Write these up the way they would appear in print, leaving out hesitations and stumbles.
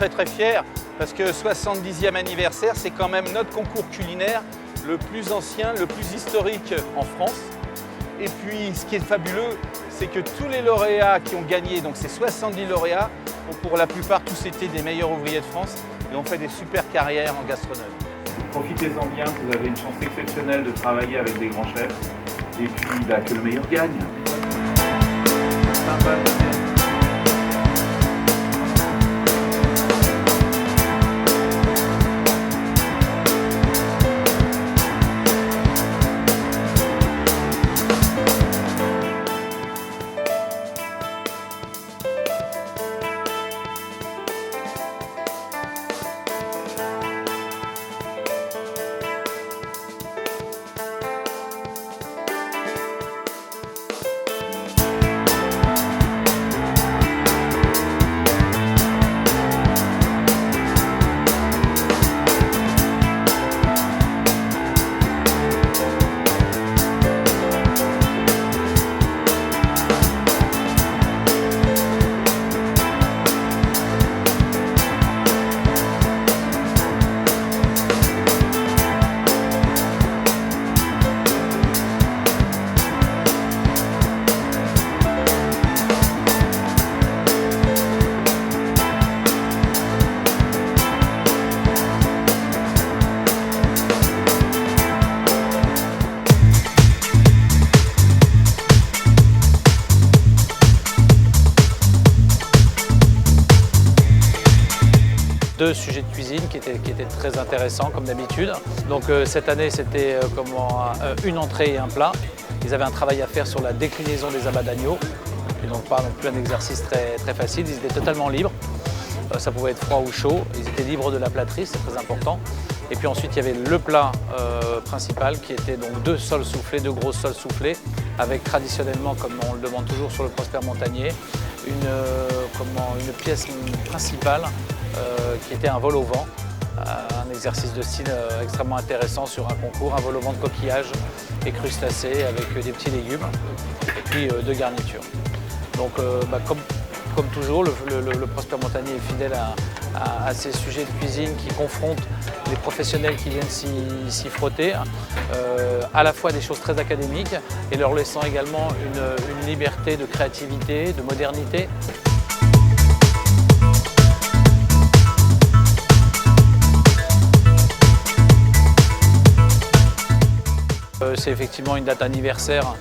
très fiers parce que 70e anniversaire, c'est quand même notre concours culinaire le plus ancien, le plus historique en France. Et puis, ce qui est fabuleux, c'est que tous les lauréats qui ont gagné, donc ces 70 lauréats, ont pour la plupart tous été des meilleurs ouvriers de France et ont fait des super carrières en gastronomie. Profitez-en bien, vous avez une chance exceptionnelle de travailler avec des grands chefs. Et puis, que le meilleur gagne. Deux sujets de cuisine qui étaient très intéressants comme d'habitude. Donc cette année c'était une entrée et un plat. Ils avaient un travail à faire sur la déclinaison des abats d'agneau. Et donc pas non plus un exercice très facile, ils étaient totalement libres. Ça pouvait être froid ou chaud, ils étaient libres de la plâtrerie, c'est très important. Et puis ensuite il y avait le plat principal qui était donc deux sols soufflés, deux grosses sols soufflés, avec traditionnellement, comme on le demande toujours sur le Prosper Montagnier, une pièce principale qui était un vol au vent, un exercice de style extrêmement intéressant sur un concours, un vol au vent de coquillages et crustacés avec des petits légumes et puis deux garnitures. Donc comme toujours, le Prosper Montagnier est fidèle à ces sujets de cuisine qui confrontent les professionnels qui viennent s'y frotter, à la fois des choses très académiques et leur laissant également une liberté de créativité, de modernité. C'est effectivement une date anniversaire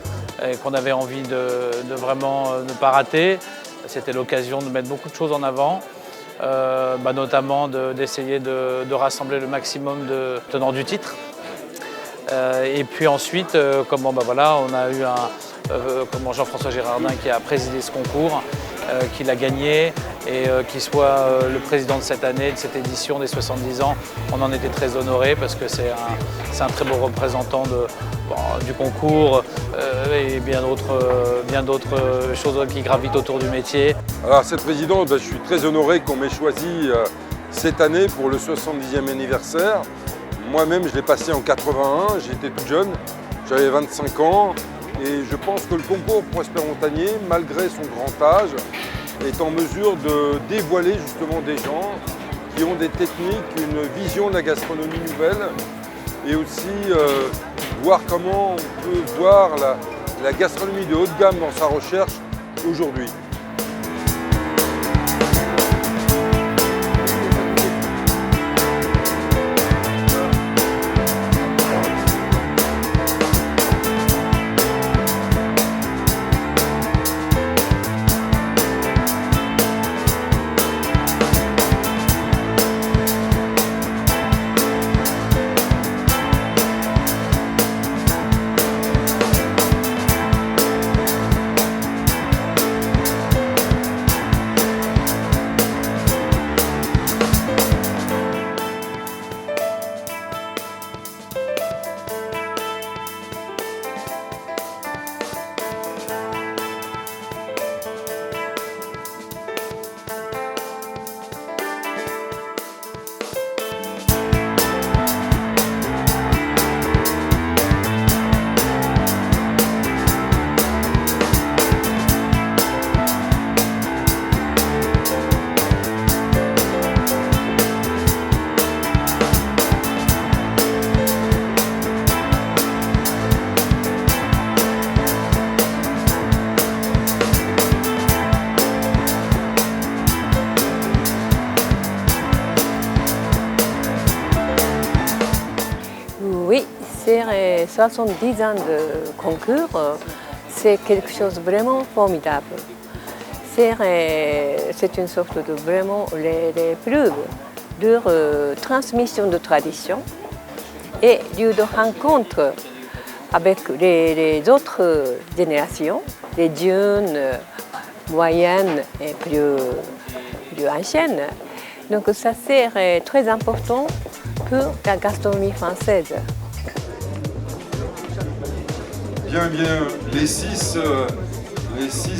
qu'on avait envie de vraiment ne pas rater. C'était l'occasion de mettre beaucoup de choses en avant, notamment d'essayer de rassembler le maximum de tenants du titre. Et puis ensuite, on a eu Jean-François Gérardin qui a présidé ce concours, qui l'a gagné et qui soit le président de cette année, de cette édition des 70 ans. On en était très honorés parce que c'est un très beau représentant du concours et bien d'autres choses qui gravitent autour du métier. Alors cette présidence, je suis très honoré qu'on m'ait choisi cette année pour le 70e anniversaire. Moi-même, je l'ai passé en 81, j'étais tout jeune, j'avais 25 ans. Et je pense que le concours Prosper Montagnier, malgré son grand âge, est en mesure de dévoiler justement des gens qui ont des techniques, une vision de la gastronomie nouvelle et aussi voir comment on peut voir la gastronomie de haut de gamme dans sa recherche aujourd'hui. Oui, c'est 70 ans de concours, c'est quelque chose de vraiment formidable. C'est une sorte de vraiment les preuves de transmission de tradition et lieu de rencontre avec les autres générations, les jeunes, moyennes et plus anciennes. Donc ça c'est très important pour la gastronomie française. Bien, les six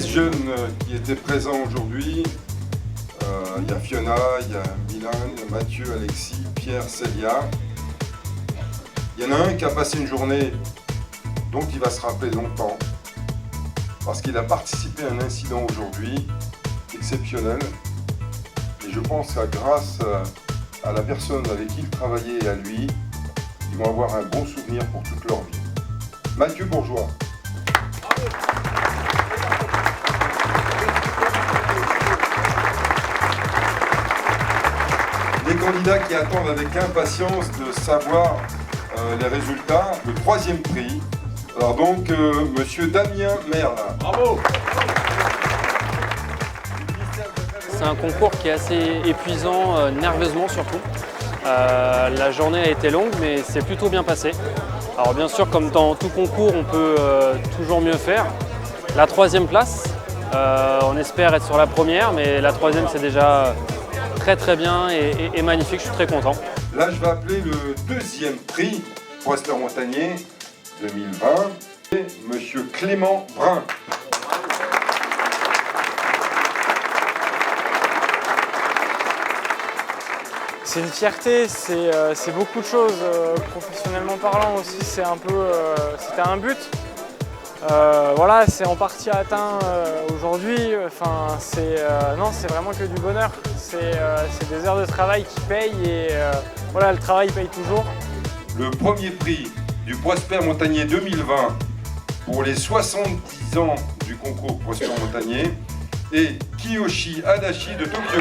jeunes qui étaient présents aujourd'hui, il y a Fiona, il y a Milan, Mathieu, Alexis, Pierre, Célia. Il y en a un qui a passé une journée dont il va se rappeler longtemps, parce qu'il a participé à un incident aujourd'hui exceptionnel. Et je pense que grâce à la personne avec qui il travaillait et à lui, ils vont avoir un bon souvenir pour toute leur vie. Mathieu Bourgeois. Les candidats qui attendent avec impatience de savoir les résultats, le 3e prix. Alors donc, monsieur Damien Merle. Bravo! C'est un concours qui est assez épuisant, nerveusement surtout. La journée a été longue, mais c'est plutôt bien passé. Alors bien sûr, comme dans tout concours, on peut toujours mieux faire. La 3e place, on espère être sur la première, mais la 3e c'est déjà très bien et magnifique, je suis très content. Là, je vais appeler le 2e prix Prosper Montagnier 2020, et monsieur Clément Brun. C'est une fierté, c'est beaucoup de choses. Professionnellement parlant aussi, c'était un but. Voilà, c'est en partie atteint aujourd'hui. C'est vraiment que du bonheur. C'est des heures de travail qui payent et voilà, le travail paye toujours. Le 1er prix du Prosper Montagnier 2020 pour les 70 ans du concours Prosper Montagnier est Kiyoshi Adachi de Tokyo.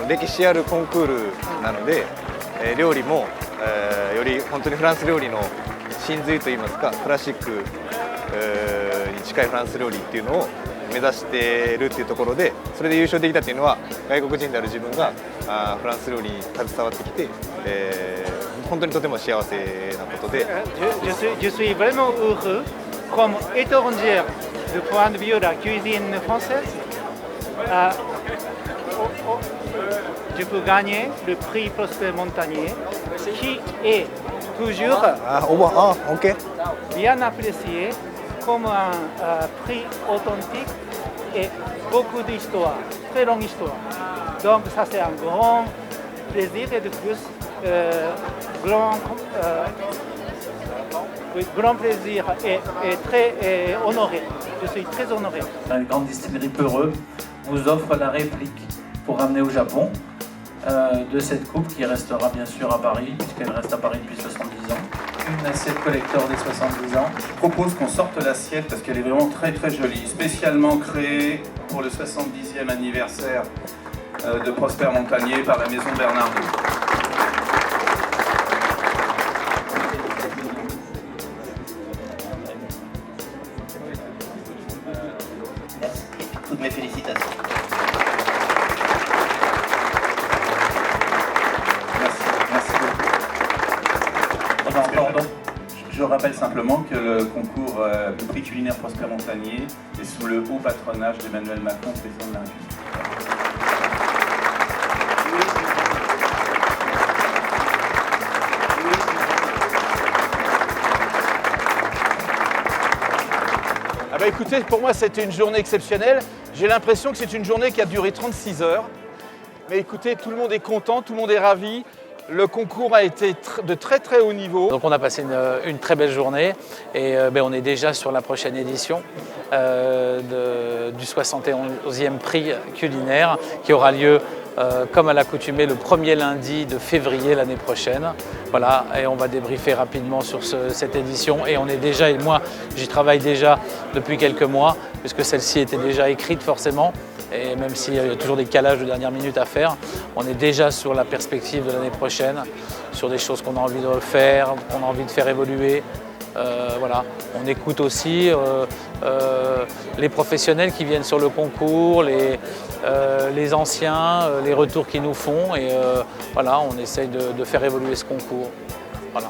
歴史あるコンクールなので、料理も、より本当にフランス料理の真髄といいますか、クラシックに近いフランス料理っていうのを目指しているっていうところで、それで優勝できたっていうのは外国人である自分がフランス料理に携わってきて、本当にとても幸せなことで。Je suis vraiment heureux comme étranger du point de vue de la cuisine française. Je peux gagner le prix Prosper Montagnier, qui est toujours bien apprécié comme un prix authentique et beaucoup d'histoire, très longue histoire. Donc ça c'est un grand plaisir et de plus grand plaisir et très honoré. Je suis très honoré. La grande distillerie Peureux vous offre la réplique pour ramener au Japon de cette coupe qui restera bien sûr à Paris, puisqu'elle reste à Paris depuis 70 ans. Une assiette collector des 70 ans. Je propose qu'on sorte l'assiette parce qu'elle est vraiment très jolie, spécialement créée pour le 70e anniversaire de Prosper Montagnier par la maison Bernardo. Merci. Toutes mes félicitations. Pardon. Je rappelle simplement que le concours le prix culinaire Prosper Montagnier est sous le haut patronage d'Emmanuel Macron, président de la République. Ah bah écoutez, pour moi c'était une journée exceptionnelle. J'ai l'impression que c'est une journée qui a duré 36 heures. Mais écoutez, tout le monde est content, tout le monde est ravi. Le concours a été de très haut niveau. Donc on a passé une très belle journée et on est déjà sur la prochaine édition du 71e prix culinaire qui aura lieu comme à l'accoutumée, le premier lundi de février l'année prochaine. Voilà, et on va débriefer rapidement sur cette édition. Et on est déjà, et moi j'y travaille déjà depuis quelques mois, puisque celle-ci était déjà écrite forcément. Et même s'il y a toujours des calages de dernière minute à faire, on est déjà sur la perspective de l'année prochaine, sur des choses qu'on a envie de faire, qu'on a envie de faire évoluer. Voilà. On écoute aussi les professionnels qui viennent sur le concours, les anciens, les retours qu'ils nous font et voilà, on essaye de faire évoluer ce concours. Voilà.